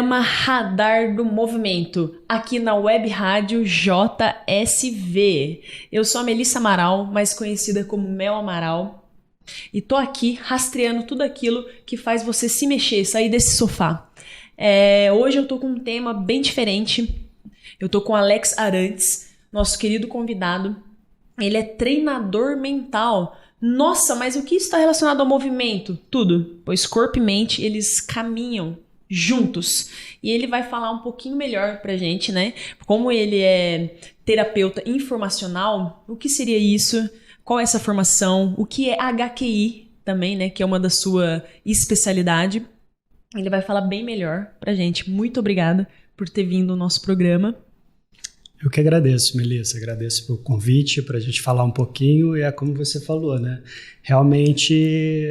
programa Radar do Movimento, aqui na Web Rádio JSV. Eu sou a Melissa Amaral, mais conhecida como Mel Amaral, e tô aqui rastreando tudo aquilo que faz você se mexer, sair desse sofá. Hoje eu tô com um tema bem diferente. Eu tô com Alex Arantes, nosso querido convidado. Ele é treinador mental. Nossa, mas o que está relacionado ao movimento? Tudo, pois corpo e mente, eles caminham juntos. E ele vai falar um pouquinho melhor pra gente, né? Como ele é terapeuta informacional, o que seria isso? Qual é essa formação? O que é HQI também, né? Que é uma da sua especialidade. Ele vai falar bem melhor pra gente. Muito obrigada por ter vindo ao nosso programa. Eu que agradeço, Melissa, agradeço pelo convite para a gente falar um pouquinho, e é como você falou, né? Realmente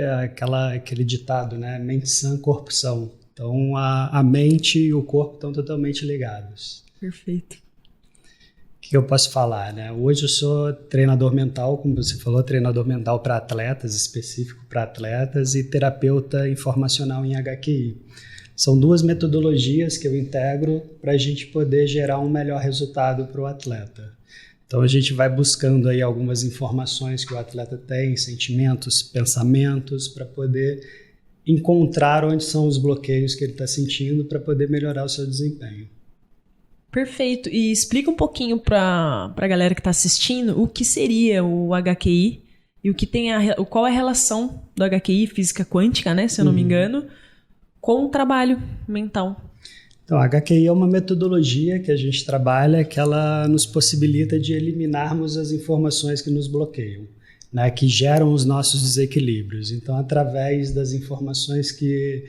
aquele ditado, né? Mente sã, corpo são. Então a mente e o corpo estão totalmente ligados. Perfeito. O que eu posso falar, né? Hoje eu sou treinador mental, como você falou, treinador mental para atletas, específico para atletas, e terapeuta informacional em HQI. São duas metodologias que eu integro para a gente poder gerar um melhor resultado para o atleta. Então a gente vai buscando aí algumas informações que o atleta tem, sentimentos, pensamentos, para poder encontrar onde são os bloqueios que ele está sentindo para poder melhorar o seu desempenho. Perfeito. E explica um pouquinho para a galera que está assistindo o que seria o HQI e o que tem qual é a relação do HQI, física quântica, né, se eu não me engano, com o trabalho mental. Então, a HQI é uma metodologia que a gente trabalha que ela nos possibilita de eliminarmos as informações que nos bloqueiam, né, que geram os nossos desequilíbrios. Então, através das informações que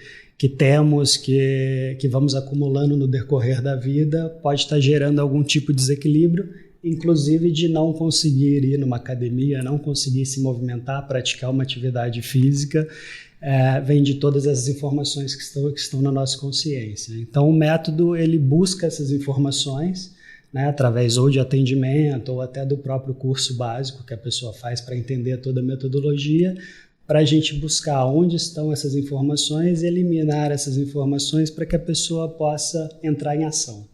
temos, que vamos acumulando no decorrer da vida, pode estar gerando algum tipo de desequilíbrio, inclusive de não conseguir ir numa academia, não conseguir se movimentar, praticar uma atividade física. Vem de todas essas informações que estão na nossa consciência. Então, o método ele busca essas informações, né, através ou de atendimento ou até do próprio curso básico que a pessoa faz para entender toda a metodologia, para a gente buscar onde estão essas informações e eliminar essas informações para que a pessoa possa entrar em ação.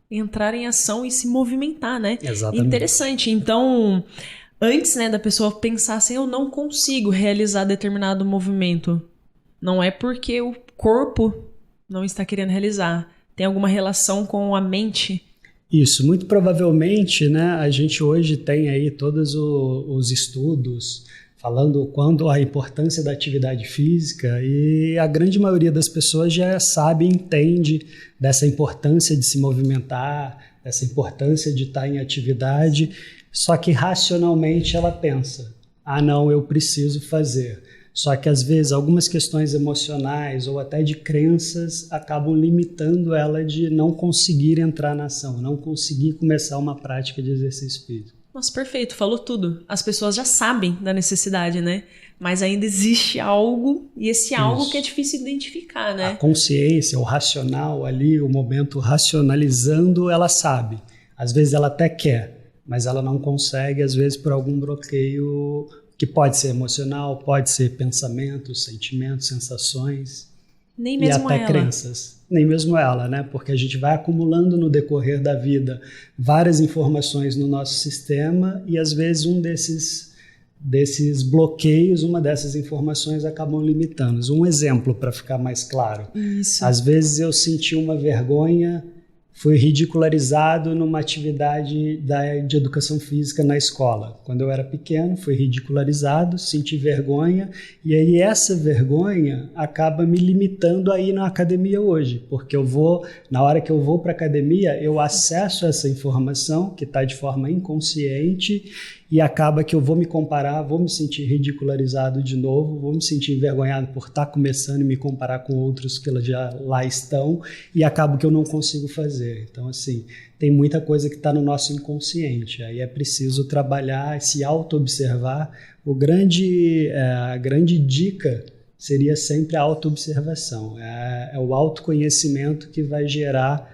Entrar em ação e se movimentar, né? Exatamente. Interessante. Então, antes, né, da pessoa pensar assim, eu não consigo realizar determinado movimento. Não é porque o corpo não está querendo realizar. Tem alguma relação com a mente? Isso, muito provavelmente, né, a gente hoje tem aí todos os estudos falando quando a importância da atividade física, e a grande maioria das pessoas já sabe e entende dessa importância de se movimentar, dessa importância de estar em atividade, só que racionalmente ela pensa, não, eu preciso fazer. Só que às vezes algumas questões emocionais ou até de crenças acabam limitando ela de não conseguir entrar na ação, não conseguir começar uma prática de exercício físico. Nossa, perfeito, falou tudo. As pessoas já sabem da necessidade, né? Mas ainda existe algo, e esse algo que é difícil identificar, né? A consciência, o racional ali, o momento racionalizando, ela sabe. Às vezes ela até quer, mas ela não consegue, às vezes por algum bloqueio que pode ser emocional, pode ser pensamentos, sentimentos, sensações. Nem mesmo e até ela. Crenças. Nem mesmo ela, né? Porque a gente vai acumulando no decorrer da vida várias informações no nosso sistema e às vezes um desses bloqueios, uma dessas informações acabam limitando. Um exemplo para ficar mais claro. Isso. Às vezes eu senti uma vergonha, fui ridicularizado numa atividade de educação física na escola. Quando eu era pequeno, fui ridicularizado, senti vergonha, e aí essa vergonha acaba me limitando a ir na academia hoje, porque na hora que eu vou para a academia, eu acesso essa informação que está de forma inconsciente e acaba que eu vou me comparar, vou me sentir ridicularizado de novo, vou me sentir envergonhado por estar começando e me comparar com outros que já lá estão e acabo que eu não consigo fazer. Então, assim, tem muita coisa que está no nosso inconsciente. Aí é preciso trabalhar, se auto-observar. A grande dica seria sempre a auto-observação. É o autoconhecimento que vai gerar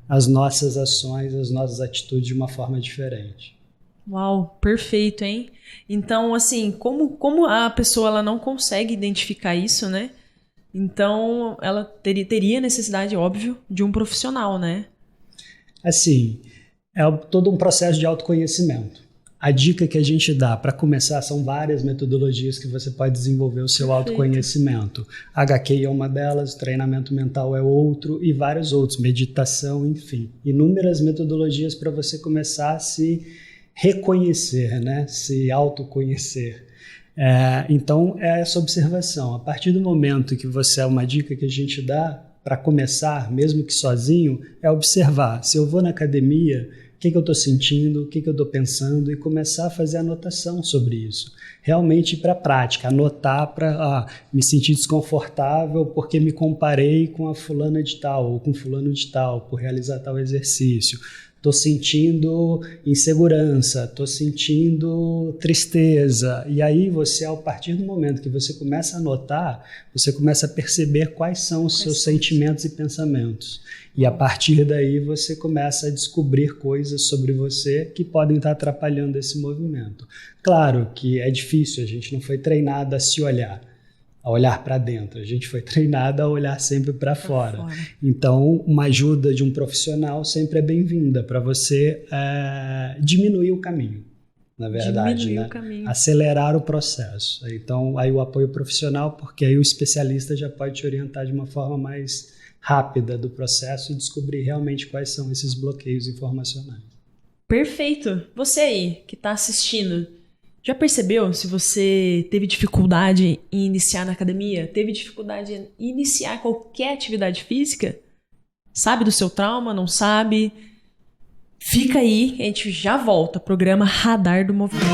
as nossas ações, as nossas atitudes de uma forma diferente. Uau, perfeito, hein? Então, assim, como a pessoa ela não consegue identificar isso, né? Então, ela teria necessidade, óbvio, de um profissional, né? Assim, é todo um processo de autoconhecimento. A dica que a gente dá para começar são várias metodologias que você pode desenvolver o seu autoconhecimento. HQ é uma delas, treinamento mental é outro e vários outros, meditação, enfim. Inúmeras metodologias para você começar a se reconhecer, né? Se autoconhecer. Então, é essa observação. A partir do momento que você, uma dica que a gente dá para começar, mesmo que sozinho, é observar. Se eu vou na academia, o que eu estou sentindo, o que eu estou pensando, e começar a fazer anotação sobre isso. Realmente ir para a prática, anotar para me sentir desconfortável porque me comparei com a fulana de tal ou com fulano de tal por realizar tal exercício. Estou sentindo insegurança, estou sentindo tristeza. E aí você, a partir do momento que você começa a anotar, você começa a perceber quais são os seus sentimentos e pensamentos. E a partir daí você começa a descobrir coisas sobre você que podem estar atrapalhando esse movimento. Claro que é difícil, a gente não foi treinado a se olhar. A olhar para dentro, a gente foi treinado a olhar sempre para fora. Então, uma ajuda de um profissional sempre é bem-vinda para você diminuir o caminho, na verdade, né? Acelerar o processo. Então, aí o apoio profissional, porque aí o especialista já pode te orientar de uma forma mais rápida do processo e descobrir realmente quais são esses bloqueios informacionais. Perfeito! Você aí que está assistindo, já percebeu se você teve dificuldade em iniciar na academia? Teve dificuldade em iniciar qualquer atividade física? Sabe do seu trauma? Não sabe? Fica aí, a gente já volta. Programa Radar do Movimento.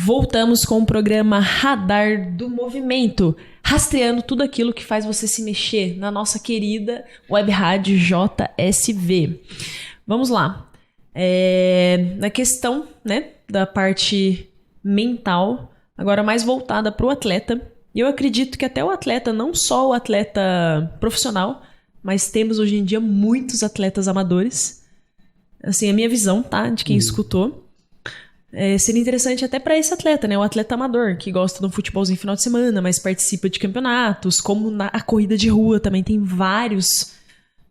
Voltamos com o programa Radar do Movimento, rastreando tudo aquilo que faz você se mexer na nossa querida Web Rádio JSV. Vamos lá. Na questão, né, da parte mental, agora mais voltada para o atleta. E eu acredito que até o atleta, não só o atleta profissional, mas temos hoje em dia muitos atletas amadores. Assim, a minha visão, tá, de quem escutou. Seria interessante até para esse atleta, né? O atleta amador, que gosta de um futebolzinho final de semana, mas participa de campeonatos, como a corrida de rua também tem vários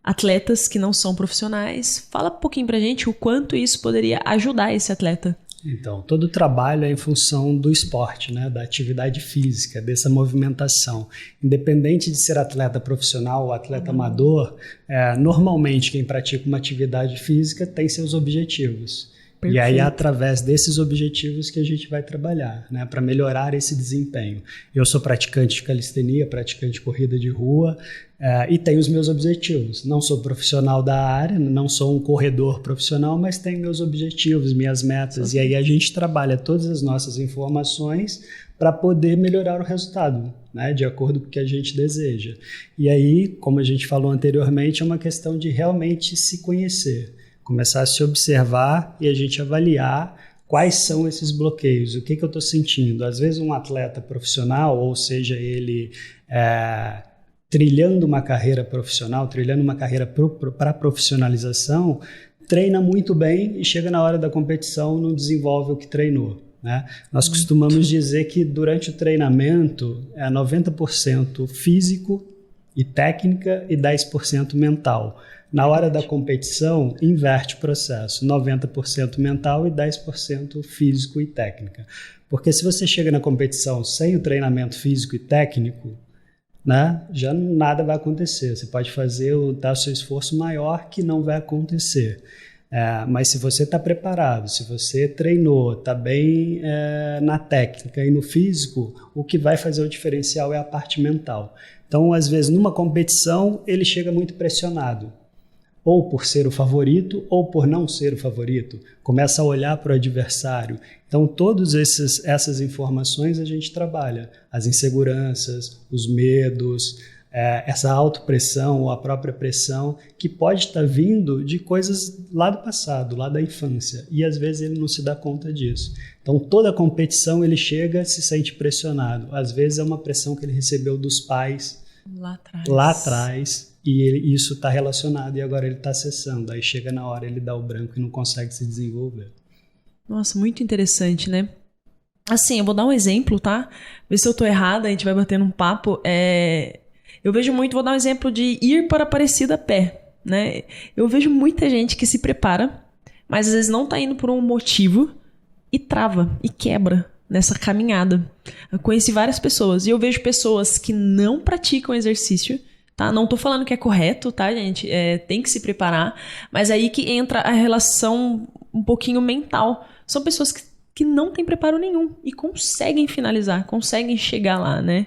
atletas que não são profissionais. Fala um pouquinho pra gente o quanto isso poderia ajudar esse atleta. Então, todo o trabalho é em função do esporte, né? Da atividade física, dessa movimentação. Independente de ser atleta profissional ou atleta amador, normalmente quem pratica uma atividade física tem seus objetivos. Perfeito. E aí é através desses objetivos que a gente vai trabalhar, né, para melhorar esse desempenho. Eu sou praticante de calistenia, praticante de corrida de rua e tenho os meus objetivos. Não sou profissional da área, não sou um corredor profissional, mas tenho meus objetivos, minhas metas. E aí a gente trabalha todas as nossas informações para poder melhorar o resultado, né, de acordo com o que a gente deseja. E aí, como a gente falou anteriormente, é uma questão de realmente se conhecer. Começar a se observar e a gente avaliar quais são esses bloqueios, o que eu estou sentindo. Às vezes um atleta profissional, ou seja, ele trilhando uma carreira profissional, trilhando uma carreira para profissionalização, treina muito bem e chega na hora da competição não desenvolve o que treinou, né? Nós costumamos dizer que durante o treinamento é 90% físico e técnica e 10% mental. Na hora da competição, inverte o processo, 90% mental e 10% físico e técnica. Porque se você chega na competição sem o treinamento físico e técnico, né, já nada vai acontecer. Você pode dar o seu esforço maior que não vai acontecer. Mas se você está preparado, se você treinou, está bem na técnica e no físico, o que vai fazer o diferencial é a parte mental. Então, às vezes, numa competição, ele chega muito pressionado. Ou por ser o favorito, ou por não ser o favorito. Começa a olhar para o adversário. Então, todas essas informações a gente trabalha. As inseguranças, os medos, essa autopressão ou a própria pressão, que pode estar vindo de coisas lá do passado, lá da infância. E, às vezes, ele não se dá conta disso. Então, toda competição, ele chega, se sente pressionado. Às vezes, é uma pressão que ele recebeu dos pais lá atrás. E isso está relacionado e agora ele está acessando. Aí chega na hora, ele dá o branco e não consegue se desenvolver. Nossa, muito interessante, né? Assim, eu vou dar um exemplo, tá? Ver se eu tô errada, a gente vai bater num papo. Eu vejo muito, vou dar um exemplo de ir para Aparecida a pé, né? Eu vejo muita gente que se prepara, mas às vezes não tá indo por um motivo e trava, e quebra nessa caminhada. Eu conheci várias pessoas, e eu vejo pessoas que não praticam exercício, tá? Não tô falando que é correto, tá, gente? Tem que se preparar, mas aí que entra a relação um pouquinho mental. São pessoas que não têm preparo nenhum e conseguem finalizar, conseguem chegar lá, né?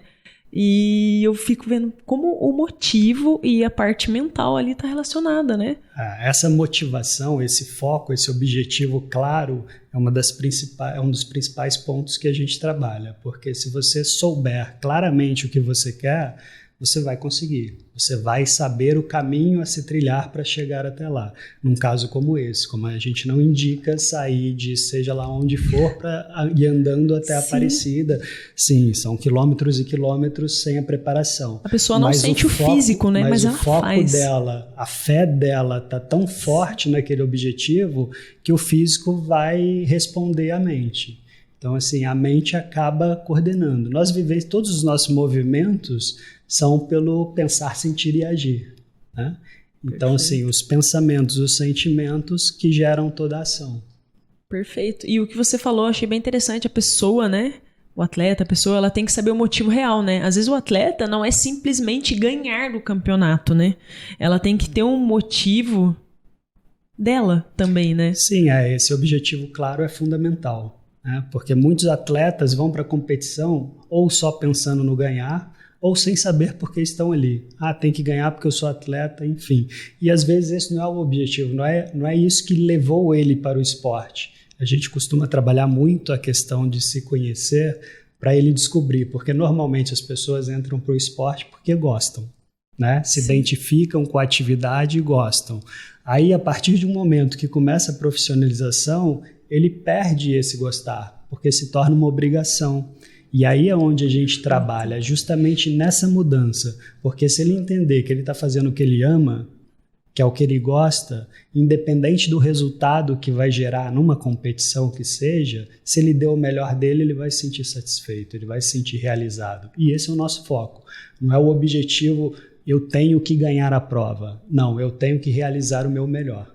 E eu fico vendo como o motivo e a parte mental ali tá relacionada, né? Essa motivação, esse foco, esse objetivo claro é um dos principais pontos que a gente trabalha, porque se você souber claramente o que você quer, você vai conseguir. Você vai saber o caminho a se trilhar para chegar até lá. Num caso como esse, como a gente não indica sair de seja lá onde for para ir andando até a Aparecida. Sim, são quilômetros e quilômetros sem a preparação. A pessoa não sente o físico, né? Mas ela foco faz. dela, a fé dela tá tão forte naquele objetivo que o físico vai responder à mente. Então, assim, a mente acaba coordenando. Nós vivemos, todos os nossos movimentos são pelo pensar, sentir e agir, né? Então, assim, os pensamentos, os sentimentos que geram toda a ação. Perfeito. E o que você falou, achei bem interessante. A pessoa, né? O atleta, a pessoa, ela tem que saber o motivo real, né? Às vezes o atleta não é simplesmente ganhar do campeonato, né? Ela tem que ter um motivo dela também, né? Sim, esse objetivo claro é fundamental, né? Porque muitos atletas vão para a competição ou só pensando no ganhar, ou sem saber por que estão ali. Tem que ganhar porque eu sou atleta, enfim. E às vezes esse não é o objetivo, não é isso que levou ele para o esporte. A gente costuma trabalhar muito a questão de se conhecer para ele descobrir, porque normalmente as pessoas entram para o esporte porque gostam, né? Se identificam com a atividade e gostam. Aí, a partir de um momento que começa a profissionalização, ele perde esse gostar, porque se torna uma obrigação. E aí é onde a gente trabalha, justamente nessa mudança. Porque se ele entender que ele está fazendo o que ele ama, que é o que ele gosta, independente do resultado que vai gerar numa competição que seja, se ele deu o melhor dele, ele vai se sentir satisfeito, ele vai se sentir realizado. E esse é o nosso foco. Não é o objetivo, eu tenho que ganhar a prova. Não, eu tenho que realizar o meu melhor.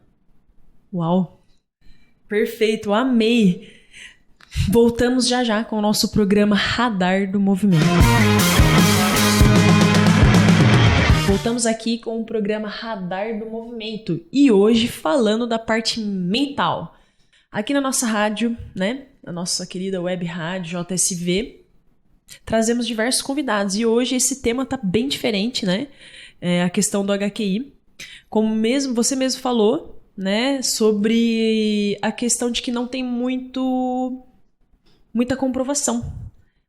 Uau! Perfeito, amei! Voltamos já com o nosso programa Radar do Movimento. Voltamos aqui com o programa Radar do Movimento e hoje falando da parte mental. Aqui na nossa rádio, né, na nossa querida web rádio JSV, trazemos diversos convidados e hoje esse tema tá bem diferente, né? A questão do HQI. Como você mesmo falou, né, sobre a questão de que não tem muita comprovação.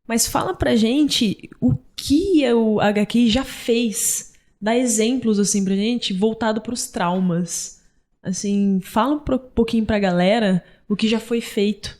Mas fala pra gente o que o HQI já fez. Dá exemplos assim pra gente voltado pros traumas. Assim, fala um pouquinho pra galera o que já foi feito.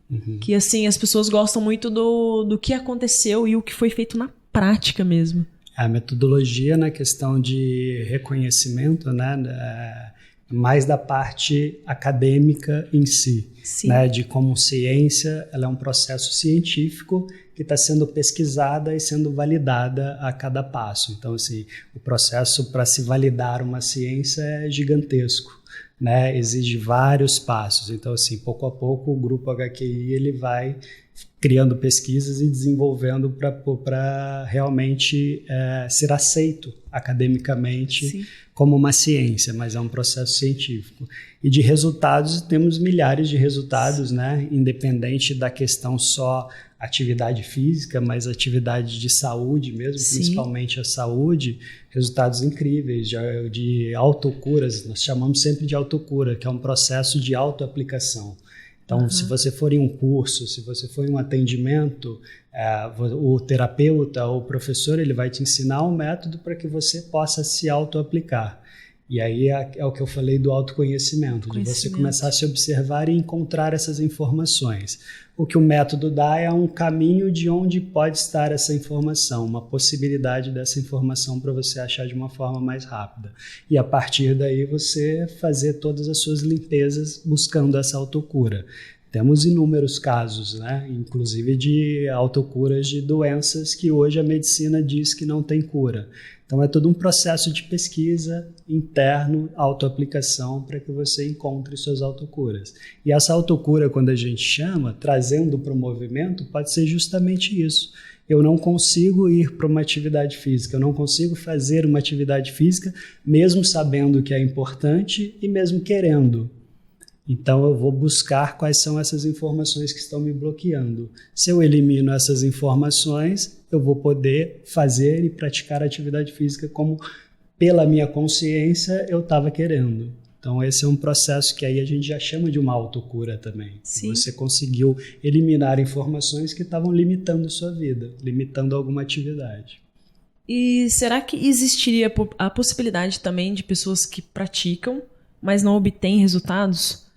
Uhum. Que assim, as pessoas gostam muito do que aconteceu e o que foi feito na prática mesmo. A metodologia na questão de reconhecimento, né, mais da parte acadêmica em si, né, de como ciência, ela é um processo científico que está sendo pesquisada e sendo validada a cada passo. Então, assim, o processo para se validar uma ciência é gigantesco, né, exige vários passos. Então, assim, pouco a pouco, o grupo HQI ele vai criando pesquisas e desenvolvendo para realmente ser aceito academicamente como uma ciência, mas é um processo científico. E de resultados, temos milhares de resultados, né? Independente da questão só atividade física, mas atividade de saúde mesmo, principalmente a saúde, resultados incríveis de autocuras, nós chamamos sempre de autocura, que é um processo de autoaplicação. Então, se você for em um curso, se você for em um atendimento, o terapeuta ou o professor ele vai te ensinar um método para que você possa se auto-aplicar. E aí é o que eu falei do autoconhecimento, de você começar a se observar e encontrar essas informações. O que o método dá é um caminho de onde pode estar essa informação, uma possibilidade dessa informação para você achar de uma forma mais rápida. E a partir daí você fazer todas as suas limpezas buscando essa autocura. Temos inúmeros casos, né? Inclusive de autocuras de doenças que hoje a medicina diz que não tem cura. Então é todo um processo de pesquisa interno, autoaplicação, para que você encontre suas autocuras. E essa autocura, quando a gente chama, trazendo para o movimento, pode ser justamente isso. Eu não consigo ir para uma atividade física, eu não consigo fazer uma atividade física, mesmo sabendo que é importante e mesmo querendo. Então eu vou buscar quais são essas informações que estão me bloqueando. Se eu elimino essas informações, eu vou poder fazer e praticar a atividade física como, pela minha consciência, eu estava querendo. Então esse é um processo que aí a gente já chama de uma autocura também. Sim. Você conseguiu eliminar informações que estavam limitando sua vida, limitando alguma atividade. E será que existiria a possibilidade também de pessoas que praticam, mas não obtêm resultados?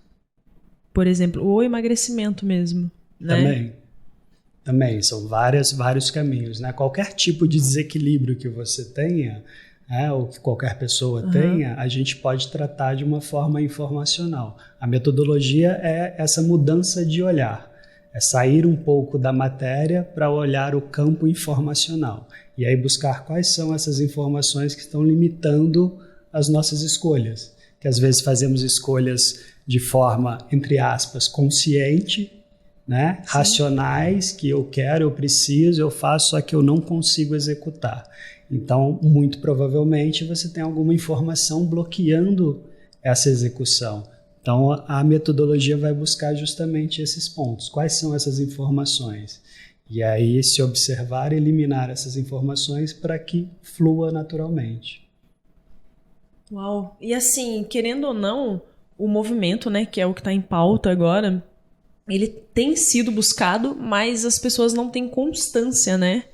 Por exemplo, o emagrecimento mesmo, né? Também. São vários caminhos, né? Qualquer tipo de desequilíbrio que você tenha, ou que qualquer pessoa tenha, a gente pode tratar de uma forma informacional. A metodologia é essa mudança de olhar, é sair um pouco da matéria para olhar o campo informacional. E aí buscar quais são essas informações que estão limitando as nossas escolhas. Que às vezes fazemos escolhas de forma, entre aspas, consciente, né? Racionais, que eu quero, eu preciso, eu faço, só que eu não consigo executar. Então, muito provavelmente, você tem alguma informação bloqueando essa execução. Então, a metodologia vai buscar justamente esses pontos. Quais são essas informações? E aí, se observar, eliminar essas informações para que flua naturalmente. Uau! E assim, querendo ou não, o movimento, né, que é o que está em pauta agora, ele tem sido buscado, mas as pessoas não têm constância, né?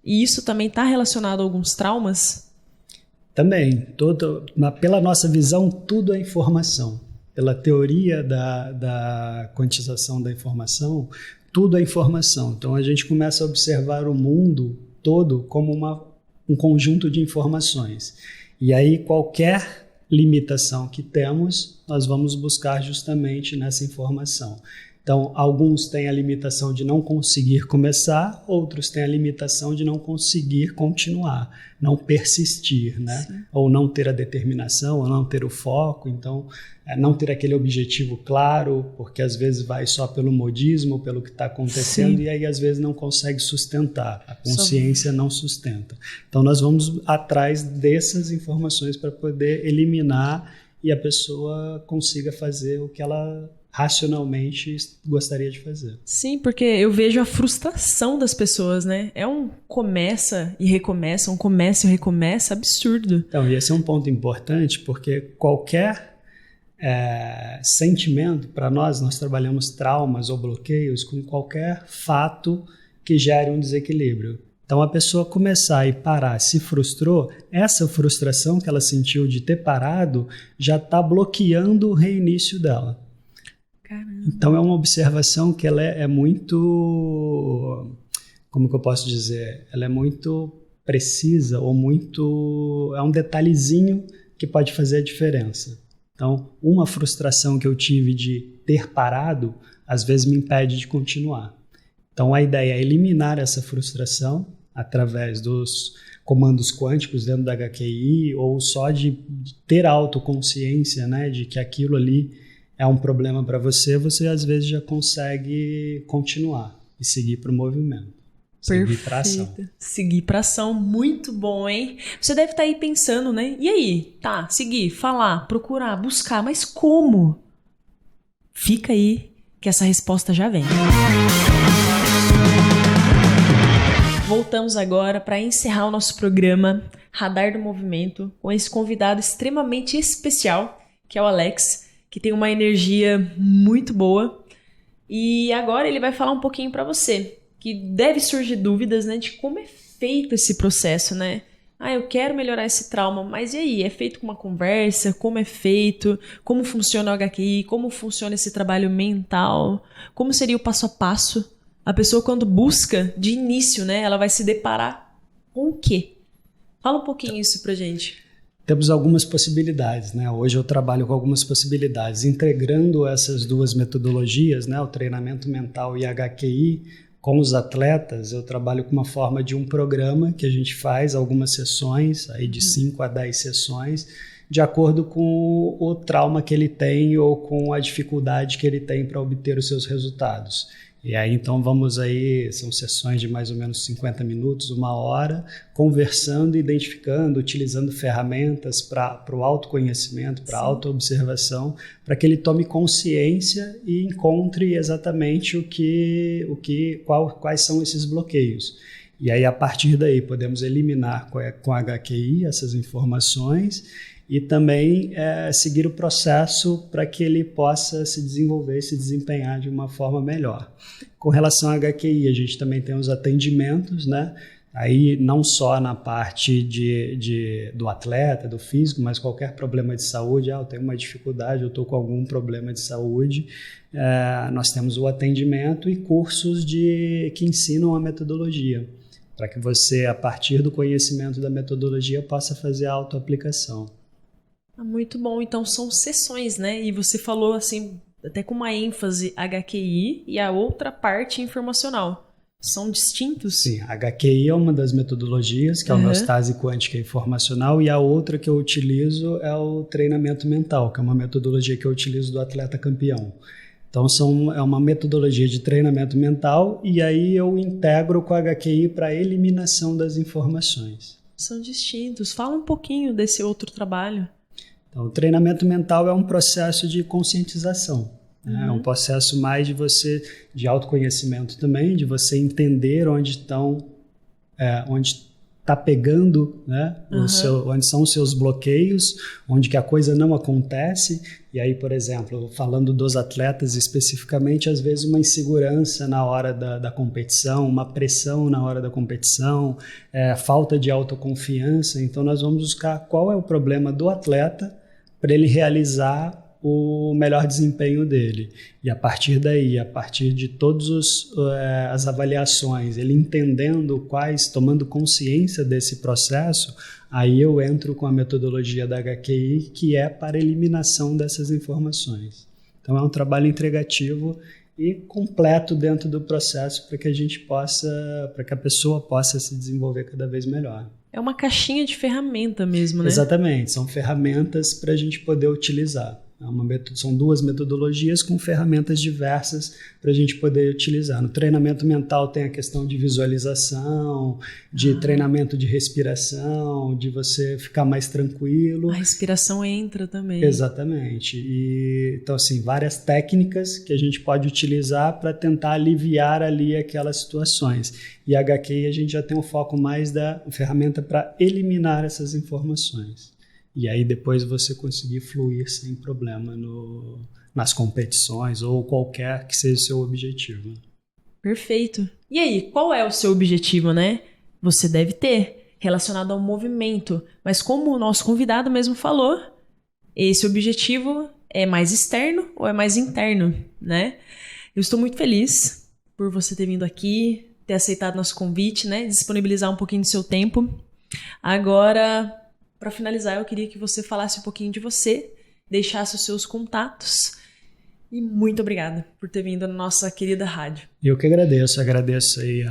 E isso também está relacionado a alguns traumas? Também. Pela nossa visão, tudo é informação. Pela teoria da quantização da informação, tudo é informação. Então a gente começa a observar o mundo todo como um conjunto de informações. E aí qualquer limitação que temos, nós vamos buscar justamente nessa informação. Então, alguns têm a limitação de não conseguir começar, outros têm a limitação de não conseguir continuar, não persistir, né? Sim. Ou não ter a determinação, ou não ter o foco, então, não ter aquele objetivo claro, porque às vezes vai só pelo modismo, pelo que está acontecendo, Sim. E aí às vezes não consegue sustentar, a consciência não sustenta. Então, nós vamos atrás dessas informações para poder eliminar e a pessoa consiga fazer o que ela racionalmente gostaria de fazer. Sim, porque eu vejo a frustração das pessoas, né? É um começa e recomeça, um começa e recomeça absurdo. Então, e esse é um ponto importante, porque qualquer sentimento, para nós trabalhamos traumas ou bloqueios com qualquer fato que gere um desequilíbrio. Então, a pessoa começar e parar, se frustrou, essa frustração que ela sentiu de ter parado já está bloqueando o reinício dela. Caramba. Então é uma observação que ela é muito, como que eu posso dizer, ela é muito precisa ou muito, é um detalhezinho que pode fazer a diferença. Então uma frustração que eu tive de ter parado, às vezes me impede de continuar. Então a ideia é eliminar essa frustração através dos comandos quânticos dentro da HQI ou só de ter a autoconsciência, né, de que aquilo ali é um problema para você, você às vezes já consegue continuar e seguir para o movimento. Seguir para ação. Seguir para ação, muito bom, hein? Você deve estar aí pensando, né? E aí? Tá, seguir, falar, procurar, buscar, mas como? Fica aí que essa resposta já vem. Voltamos agora para encerrar o nosso programa Radar do Movimento com esse convidado extremamente especial, que é o Alex, que tem uma energia muito boa. E agora ele vai falar um pouquinho para você, que deve surgir dúvidas, né, de como é feito esse processo, né? Ah, eu quero melhorar esse trauma, mas e aí? É feito com uma conversa? Como é feito? Como funciona o HQI? Como funciona esse trabalho mental? Como seria o passo a passo? A pessoa, quando busca, de início, né, ela vai se deparar com o quê? Fala um pouquinho isso pra gente. Temos algumas possibilidades, né? Hoje eu trabalho com algumas possibilidades, integrando essas duas metodologias, né? O treinamento mental e HQI, com os atletas. Eu trabalho com uma forma de um programa que a gente faz algumas sessões, aí de 5 a 10 sessões, de acordo com o trauma que ele tem ou com a dificuldade que ele tem para obter os seus resultados. E aí, então, são sessões de mais ou menos 50 minutos, 1 hora, conversando, identificando, utilizando ferramentas para o autoconhecimento, para a autoobservação, para que ele tome consciência e encontre exatamente quais são esses bloqueios. E aí, a partir daí, podemos eliminar com a HQI essas informações e também seguir o processo para que ele possa se desenvolver e se desempenhar de uma forma melhor. Com relação à HQI, a gente também tem os atendimentos, né? Aí não só na parte do atleta, do físico, mas qualquer problema de saúde. Eu tenho uma dificuldade, eu estou com algum problema de saúde. Nós temos o atendimento e cursos que ensinam a metodologia, para que você, a partir do conhecimento da metodologia, possa fazer a autoaplicação. Muito bom. Então são sessões, né? E você falou assim, até com uma ênfase HQI e a outra parte informacional. São distintos? Sim, a HQI é uma das metodologias, que é a homeostase quântica informacional, e a outra que eu utilizo é o treinamento mental, que é uma metodologia que eu utilizo do atleta campeão. Então é uma metodologia de treinamento mental e aí eu integro com a HQI para a eliminação das informações. São distintos. Fala um pouquinho desse outro trabalho. Então, o treinamento mental é um processo de conscientização, né? É um processo mais de autoconhecimento também, de você entender onde está pegando, né? Onde são os seus bloqueios, onde que a coisa não acontece. E aí, por exemplo, falando dos atletas especificamente, às vezes uma insegurança na hora da competição, uma pressão na hora da competição, falta de autoconfiança. Então, nós vamos buscar qual é o problema do atleta para ele realizar o melhor desempenho dele. E a partir daí, a partir de todas as avaliações, ele entendendo tomando consciência desse processo, aí eu entro com a metodologia da HQI, que é para a eliminação dessas informações. Então é um trabalho integrativo e completo dentro do processo para que a pessoa possa se desenvolver cada vez melhor. É uma caixinha de ferramenta mesmo, né? Exatamente, são ferramentas para a gente poder utilizar. São duas metodologias com ferramentas diversas para a gente poder utilizar. No treinamento mental tem a questão de visualização, de treinamento de respiração, de você ficar mais tranquilo. A respiração entra também. Exatamente. Então, assim, várias técnicas que a gente pode utilizar para tentar aliviar ali aquelas situações. E a HQI a gente já tem um foco mais da ferramenta para eliminar essas informações. E aí depois você conseguir fluir sem problema nas competições ou qualquer que seja o seu objetivo. Perfeito. E aí, qual é o seu objetivo, né? Você deve ter, relacionado ao movimento. Mas como o nosso convidado mesmo falou, esse objetivo é mais externo ou é mais interno, né? Eu estou muito feliz por você ter vindo aqui, ter aceitado nosso convite, né? Disponibilizar um pouquinho do seu tempo. Agora, para finalizar, eu queria que você falasse um pouquinho de você, deixasse os seus contatos. E muito obrigada por ter vindo na nossa querida rádio. Eu que agradeço aí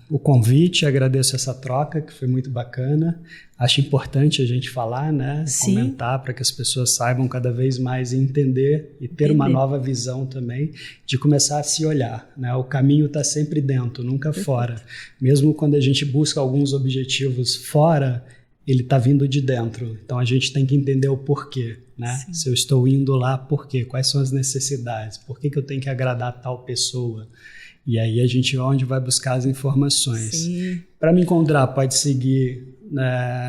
o convite, agradeço essa troca que foi muito bacana. Acho importante a gente falar, né? Sim. Comentar para que as pessoas saibam cada vez mais entender e ter uma nova visão também de começar a se olhar, né? O caminho está sempre dentro, nunca fora. Mesmo quando a gente busca alguns objetivos fora, ele está vindo de dentro. Então, a gente tem que entender o porquê, né? Sim. Se eu estou indo lá, por quê? Quais são as necessidades? Por que eu tenho que agradar tal pessoa? E aí, a gente onde vai buscar as informações. Para me encontrar, pode seguir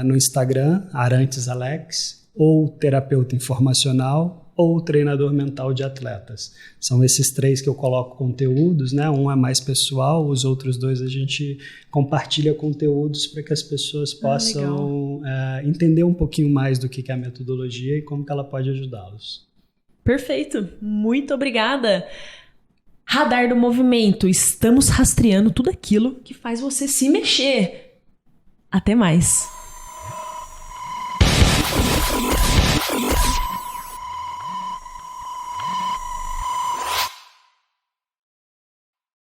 no Instagram, Arantes Alex, ou terapeuta informacional, ou treinador mental de atletas. São esses 3 que eu coloco conteúdos, né? Um é mais pessoal, os outros 2 a gente compartilha conteúdos para que as pessoas possam entender um pouquinho mais do que é a metodologia e como que ela pode ajudá-los. Perfeito, muito obrigada. Radar do Movimento, estamos rastreando tudo aquilo que faz você se mexer. Até mais.